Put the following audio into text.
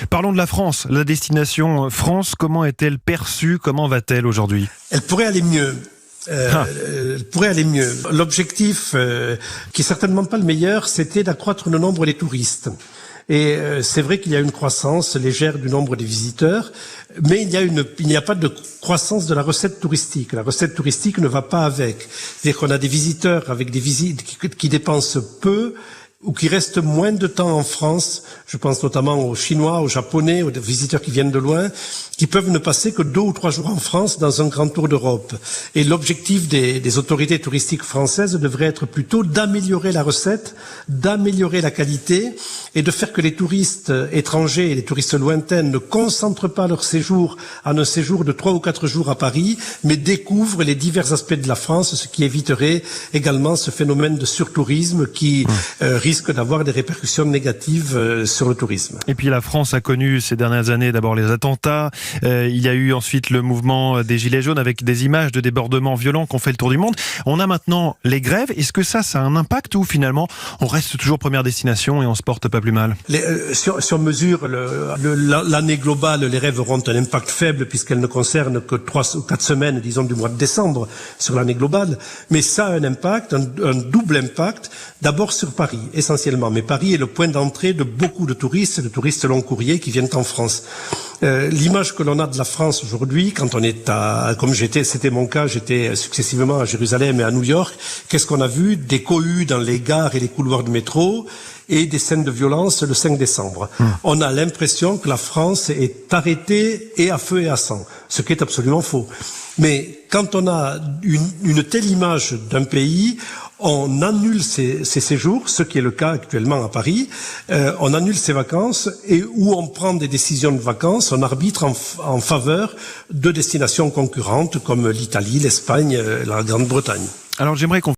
Parlons de la France. La destination France, comment est-elle perçue? Comment va-t-elle aujourd'hui? Elle pourrait aller mieux. Elle pourrait aller mieux. L'objectif, qui est certainement pas le meilleur, c'était d'accroître le nombre des touristes. Et c'est vrai qu'il y a une croissance légère du nombre des visiteurs, mais il n'y a pas de croissance de la recette touristique. La recette touristique ne va pas avec. C'est-à-dire qu'on a des visiteurs avec des visites qui dépensent peu ou qui restent moins de temps en France. Je pense notamment aux Chinois, aux Japonais, aux visiteurs qui viennent de loin, qui peuvent ne passer que 2 ou 3 jours en France dans un grand tour d'Europe. Et l'objectif des autorités touristiques françaises devrait être plutôt d'améliorer la recette, d'améliorer la qualité et de faire que les touristes étrangers et les touristes lointains ne concentrent pas leur séjour en un séjour de 3 ou 4 jours à Paris, mais découvrent les divers aspects de la France, ce qui éviterait également ce phénomène de surtourisme qui risque d'avoir des répercussions négatives sur le tourisme. Et puis la France a connu ces dernières années d'abord les attentats, il y a eu ensuite le mouvement des Gilets jaunes avec des images de débordements violents qui ont fait le tour du monde. On a maintenant les grèves. Est-ce que ça a un impact ou finalement on reste toujours première destination et on se porte pas plus mal? Si on mesure l'année globale, les grèves auront un impact faible puisqu'elles ne concernent que 3 ou 4 semaines, disons, du mois de décembre sur l'année globale. Mais ça a un impact, un double impact, d'abord sur Paris, essentiellement. Mais Paris est le point d'entrée de beaucoup de touristes long courrier qui viennent en France. L'image que l'on a de la France aujourd'hui, quand on est c'était mon cas, j'étais successivement à Jérusalem et à New York, qu'est-ce qu'on a vu? Des cohues dans les gares et les couloirs de métro et des scènes de violence le 5 décembre. On a l'impression que la France est arrêtée et à feu et à sang, ce qui est absolument faux. Mais quand on a une telle image d'un pays, on annule ses séjours, ce qui est le cas actuellement à Paris, on annule ses vacances et où on prend des décisions de vacances, on arbitre en faveur de destinations concurrentes comme l'Italie, l'Espagne, la Grande-Bretagne. Alors j'aimerais qu'on